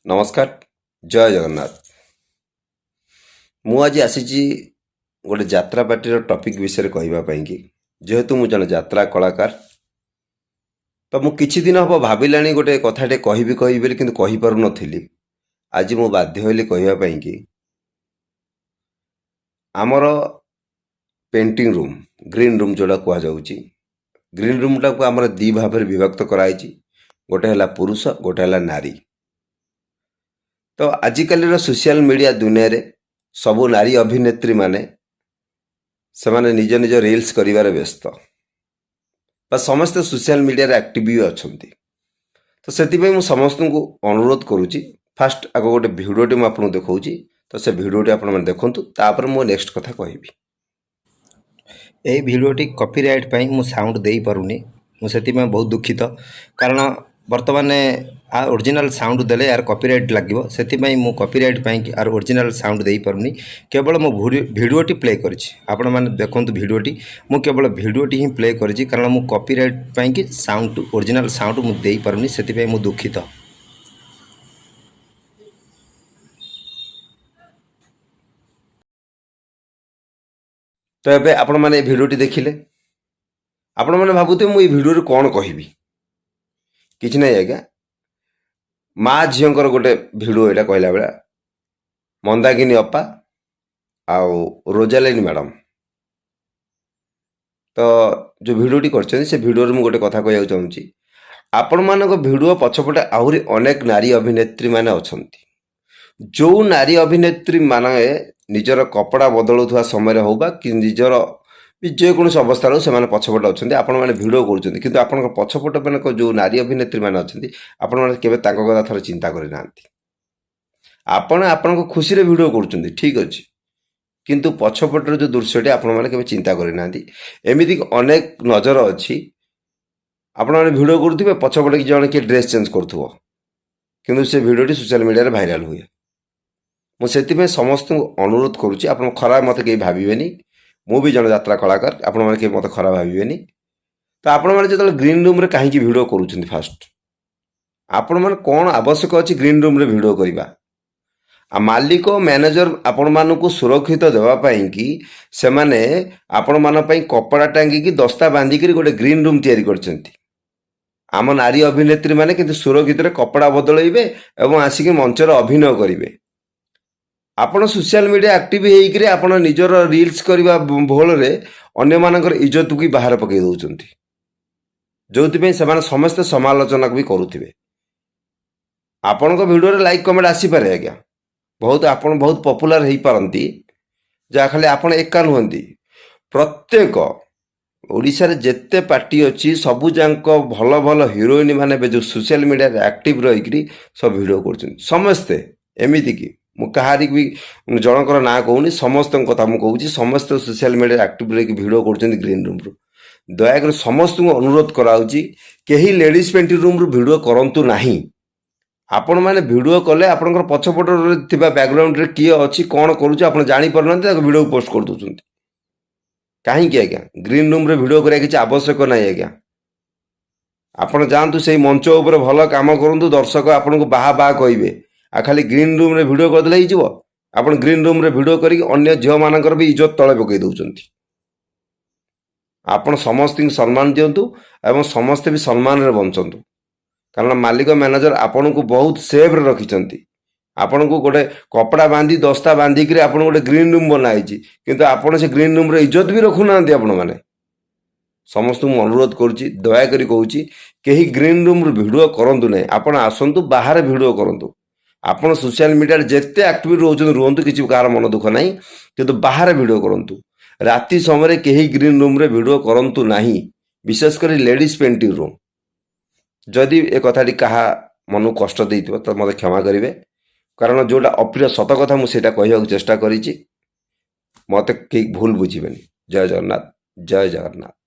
नमस्कार जय जगन्नाथ। मु आज आसी गोटे यात्रा पार्टी टॉपिक विषय कहवाई कि जेहेतु मु जन यात्रा कलाकार तो मु किछि दिन हम भाविला गोटे कथाटे कहबी कहबी कि कहीपर नी। आज मु बाध्य होली कहवाई कि आमर पेंटिंग रूम ग्रीन रूम जोड़ा कहुच्छी ग्रीन रूम टाक आम दी भाव में विभक्त कराई। गोटे है पुरुष गोटे है नारी। तो आजिकल सोशल मीडिया दुनिया रे सबू नारी अभिनेत्री माने से निज निज रील्स करिवार व्यस्त बा समस्त सोशल मीडिया रे एक्टिव भी अच्छा। तो से मु समस्त को अनुरोध करुच्ची फास्ट आग गोटे भिडियोटी मुझे देखा तो से भिडियोटी आप देखूँ तापर मो नेक्स्ट कथा कहबी। यही भिडियोटी कॉपीराइट पाई मु साउंड दे पारुनी मुझे बहुत दुखित कारण बर्तमान ओरिजिनल साउंड देले यार कॉपीराइट लगे से मु कॉपीराइट पाई यार ओरिजिनल साउंड दे पारुनी केवल मो भिडियोटी प्ले करिछि आपण माने देखंतु भिडियोटी मु केवल भिडियोटी ही प्ले करिछि कारण मु कॉपीराइट पाई कि साउंड ओरिजिनल साउंड मु दे पारुनी से मु दुखित। तो ये आपण मैंने भिडियोटी देखिले आपण मैंने भावुथे मुझे भिडियो कौन कहबी किछि नहीं आज्ञा माँ झीर गोटे भिडियो यहाँ कहला बेला मंदाकिनी अपा आउ रोजालिनी मैडम तो जो भिडियोटी कर से भिडियो मुझे गोटे कथा कहना चाहूँगी आपण मान भिडियो पछपटे आहरी अनेक नारी अभिनेत्री माने अछंती जो नारी अभिनेत्री माने निजर कपड़ा बदलुवा समय हो कि निजर जेकोसी अवस्था से पछपटे अच्छा आपण मैंने भिडियो कर आपण पछपट मान जो नारी अभिनेत्री मैंने अच्छा आपण मैंने कथा थोड़ा चिंता करना आपण आपण खुशी रे भिडियो कर ठीक अच्छे किंतु पछपटर जो दृश्यटी आपण मैंने चिंता करना एमती अनेक नजर अच्छी आपण मैंने भिडियो करुवे पछपटे कि जन किए ड्रेस चेंज करुव कि से भिडियोटी सोशल मीडिया रे भाइराल हुए। मुझे समस्त को अनुरोध करुच्ची आप खराब मत कहीं भावेनि मु भी जन यात्रा कलाकार आपण मैंने मत खराब भावेनि। तो आपण मैंने जो ग्रीन रूम रे कहीं भिडियो करुँच फास्ट आपण मैंने कौन आवश्यक अच्छी ग्रीन रूम रे भिडियो करवा मालिक मैनेजर आपण मानक सुरक्षित देवाई कि से माने आपण मान कपड़ा टांगिकी दस्ता बांधिक गोटे ग्रीन रूम तैयारी करछंती। आम नारी अभिनेत्री माने किंतु सुरक्षित रे कपड़ा बदलइबे एवं आसिक मंचर अभिनय करिवे। आपण सोशल मीडिया एक्टिव होइकरे आपण निजर रील्स करबा भोल रे अन्य मानकर इज्जत की बाहर पकई दउचंती जोथि से समस्त समालोचना भी करुथिबे। आपणको वीडियो रे लाइक कमेंट आसी पारे आज्ञा बहुत आपण बहुत पॉपुलर हो पारती जहाँ खाली आपण एका नुहति प्रत्येक ओडिशा रे जेते पार्टी अच्छी सबू जाक भल भल हिरोइन माने जो सोशल मीडिया एक्टिव रही सब भिडियो कर समस्ते एमती कि मुझे भी जनकर ना कहूनी समस्त कथा मुझे समस्त सोशल मीडिया एक्टिव रही भिडियो कर ग्रीन रूम रू दयाकर समस्त को अनुरोध कराऊँगी कहीं लेडीज पेंटिंग रूम रू भिडियो करंतु नाही। आपण मैंने भिडियो कले आपंकर पछपट बैकग्राउंड रे किए अच्छी कौन करुच्चे आप जापर ना भिडियो पोस्ट कर दूसरी कहीं आज्ञा ग्रीन रूम रे भिडियो करा किसी आवश्यक ना आज्ञा आपण जातु से मंच उपर भल कम करूँ दर्शक आपन को बाहा बाहा कहे आ खाली ग्रीन रूम रे भिडियो करदे हो आप ग्रीन रूम रे भिडियो करी अन्य झील मानकर भी इज्जत तले पकई दौरान आपण समस्त सम्मान दिंतु एवं समस्ते भी सम्मान रे बंचतु कारण मालिक मैनेजर आपण को बहुत सेव रखिंट आपण को गोटे कपड़ा बांधी दस्ता बांधिक आप गोटे ग्रीन रूम बनाई किंतु आपण से ग्रीन रूम रे इज्जत भी रखुना आपण मैंने समस्त को अनुरोध करुच्ची दयाकोरी कहूँ कहीं ग्रीन रूम रू भिडियो करंतु नहीं आपण आसतु बाहर भिडियो करंतु आपण सोशल मीडिया जिते एक्टिव रुहतु किसी कार मन दुख ना किंतु बाहर भिडियो करंतु राति समय कहीं ग्रीन रूम रे भिडियो करंतु नहीं विशेषकर लेडीज पेंटिंग रूम जदि ए कथाटी कहा मन कष्ट देइथिबो तो मते क्षमा करेंगे कारण जोटा अप्रिय सत कथा मुझे कहवाक चेष्टा करी मते कहीं भूल बुझे। जय जगन्नाथ जय जगन्नाथ।